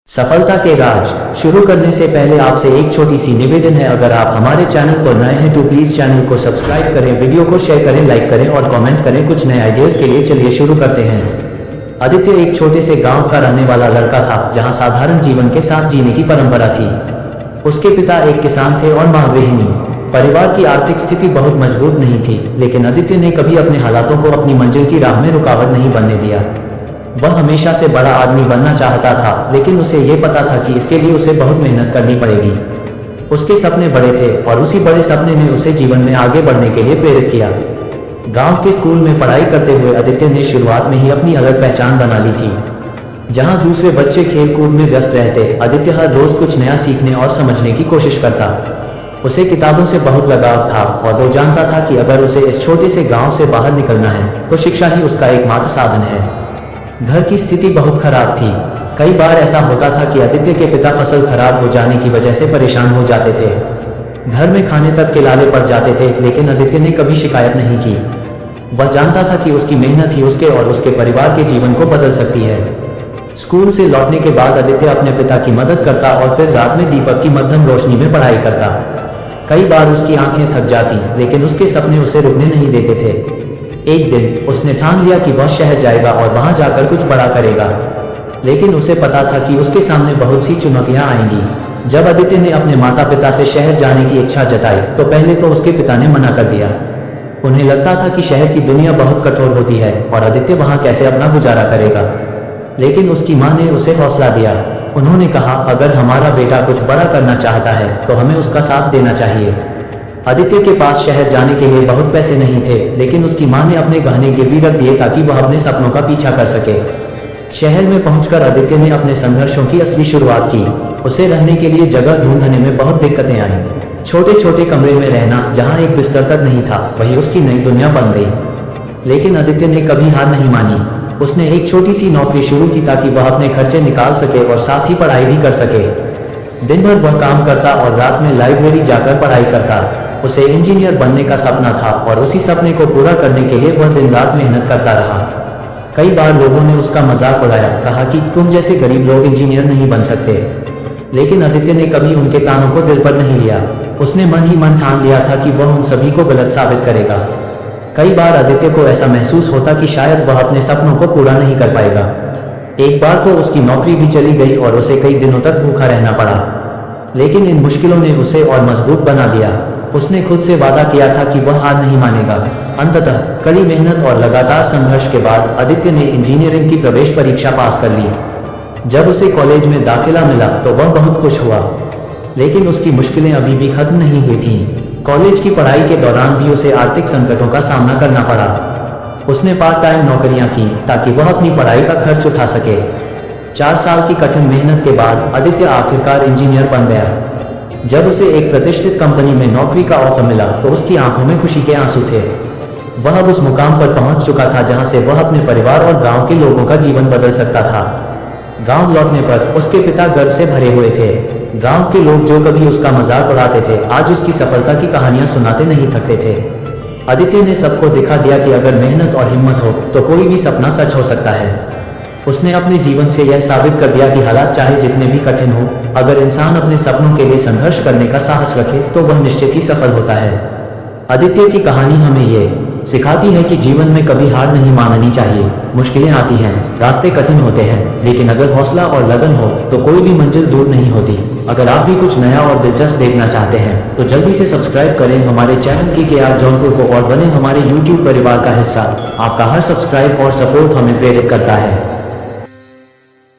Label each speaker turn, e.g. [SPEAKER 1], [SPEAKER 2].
[SPEAKER 1] सफलता के राज शुरू करने से पहले आपसे एक छोटी सी निवेदन है। अगर आप हमारे चैनल पर नए हैं तो प्लीज चैनल को सब्सक्राइब करें, वीडियो को शेयर करें, लाइक करें और कमेंट करें कुछ नए आइडियाज के लिए। चलिए शुरू करते हैं। आदित्य एक छोटे से गांव का रहने वाला लड़का था जहां साधारण जीवन के साथ जीने की परंपरा थी। उसके पिता एक किसान थे और मां गृहिणी। परिवार की आर्थिक स्थिति बहुत मजबूत नहीं थी, लेकिन आदित्य ने कभी अपने हालातों को अपनी मंजिल की राह में रुकावट नहीं बनने दिया। वह हमेशा से बड़ा आदमी बनना चाहता था, लेकिन उसे ये पता था कि इसके लिए उसे बहुत मेहनत करनी पड़ेगी। उसके सपने बड़े थे और उसी बड़े सपने ने उसे जीवन में आगे बढ़ने के लिए प्रेरित किया। गांव के स्कूल में पढ़ाई करते हुए आदित्य ने शुरुआत में ही अपनी अलग पहचान बना ली थी। जहां दूसरे बच्चे खेलकूद में व्यस्त रहते, आदित्य हर रोज कुछ नया सीखने और समझने की कोशिश करता। उसे किताबों से बहुत लगाव था और वो जानता था कि अगर उसे इस छोटे से गांव से बाहर निकलना है तो शिक्षा ही उसका एकमात्र साधन है। घर की स्थिति बहुत खराब थी। कई बार ऐसा होता था कि आदित्य के पिता फसल खराब हो जाने की वजह से परेशान हो जाते थे। घर में खाने तक के लाले पड़ जाते थे, लेकिन आदित्य ने कभी शिकायत नहीं की। वह जानता था कि उसकी मेहनत ही उसके और उसके परिवार के जीवन को बदल सकती है। स्कूल से लौटने के बाद आदित्य अपने पिता की मदद करता और फिर रात में दीपक की मध्यम रोशनी में पढ़ाई करता। कई बार उसकी आंखें थक जाती, लेकिन उसके सपने उसे रुकने नहीं देते थे। एक दिन उसने ठान लिया कि वह शहर जाएगा और वहां जाकर कुछ बड़ा करेगा, लेकिन उसे पता था कि उसके सामने बहुत सी चुनौतियां आएंगी। जब आदित्य ने अपने माता पिता से शहर जाने की इच्छा जताई तो पहले तो उसके पिता ने मना कर दिया। उन्हें लगता था कि शहर की दुनिया बहुत कठोर होती है और आदित्य वहां कैसे अपना गुजारा करेगा। लेकिन उसकी मां ने उसे हौसला दिया। उन्होंने कहा, अगर हमारा बेटा कुछ बड़ा करना चाहता है तो हमें उसका साथ देना चाहिए। आदित्य के पास शहर जाने के लिए बहुत पैसे नहीं थे, लेकिन उसकी मां ने अपने गहने गिरवी रख दिए ताकि वह अपने सपनों का पीछा कर सके। शहर में पहुंचकर आदित्य ने अपने संघर्षों की असली शुरुआत की। उसे रहने के लिए जगह ढूंढने में बहुत दिक्कतें आईं। छोटे छोटे कमरे में रहना, जहां एक बिस्तर तक नहीं था, वही उसकी नई दुनिया बन गई। लेकिन आदित्य ने कभी हार नहीं मानी। उसने एक छोटी सी नौकरी शुरू की ताकि वह अपने खर्चे निकाल सके और साथ ही पढ़ाई भी कर सके। दिन भर वह काम करता और रात में लाइब्रेरी जाकर पढ़ाई करता। उसे इंजीनियर बनने का सपना था और उसी सपने को पूरा करने के लिए वह दिन रात मेहनत करता रहा। कई बार लोगों ने उसका मजाक उड़ाया, कहा कि तुम जैसे गरीब लोग इंजीनियर नहीं बन सकते। लेकिन आदित्य ने कभी उनके तानों को दिल पर नहीं लिया। उसने मन ही मन ठान लिया था कि वह उन सभी को गलत साबित करेगा। कई बार आदित्य को ऐसा महसूस होता कि शायद वह अपने सपनों को पूरा नहीं कर पाएगा। एक बार तो उसकी नौकरी भी चली गई और उसे कई दिनों तक भूखा रहना पड़ा। लेकिन इन मुश्किलों ने उसे और मजबूत बना दिया। उसने खुद से वादा किया था कि वह हार नहीं मानेगा। अंततः कड़ी मेहनत और लगातार संघर्ष के बाद आदित्य ने इंजीनियरिंग की प्रवेश परीक्षा पास कर ली। जब उसे कॉलेज में दाखिला मिला तो वह बहुत खुश हुआ, लेकिन उसकी मुश्किलें अभी भी खत्म नहीं हुई थीं। कॉलेज की पढ़ाई के दौरान भी उसे आर्थिक संकटों का सामना करना पड़ा। उसने पार्ट टाइम नौकरियां की ताकि वह अपनी पढ़ाई का खर्च उठा सके। 4 साल की कठिन मेहनत के बाद आदित्य आखिरकार इंजीनियर बन गया। जब उसे एक प्रतिष्ठित कंपनी में नौकरी का ऑफर मिला तो उसकी आंखों में खुशी के आंसू थे। वह अब उस मुकाम पर पहुंच चुका था जहां से वह अपने परिवार और गांव के लोगों का जीवन बदल सकता था। गांव लौटने पर उसके पिता गर्व से भरे हुए थे। गांव के लोग जो कभी उसका मजाक उड़ाते थे, आज उसकी सफलता की कहानियां सुनाते नहीं थकते थे। आदित्य ने सबको दिखा दिया कि अगर मेहनत और हिम्मत हो तो कोई भी सपना सच हो सकता है। उसने अपने जीवन से यह साबित कर दिया कि हालात चाहे जितने भी कठिन हो, अगर इंसान अपने सपनों के लिए संघर्ष करने का साहस रखे तो वह निश्चित ही सफल होता है। आदित्य की कहानी हमें ये सिखाती है कि जीवन में कभी हार नहीं माननी चाहिए। मुश्किलें आती हैं, रास्ते कठिन होते हैं, लेकिन अगर हौसला और लगन हो तो कोई भी मंजिल दूर नहीं होती। अगर आप भी कुछ नया और दिलचस्प देखना चाहते हैं तो जल्दी से सब्सक्राइब करें हमारे चैनल KKR जौनपुर को और बने हमारे YouTube परिवार का हिस्सा। आपका हर सब्सक्राइब और सपोर्ट हमें प्रेरित करता है।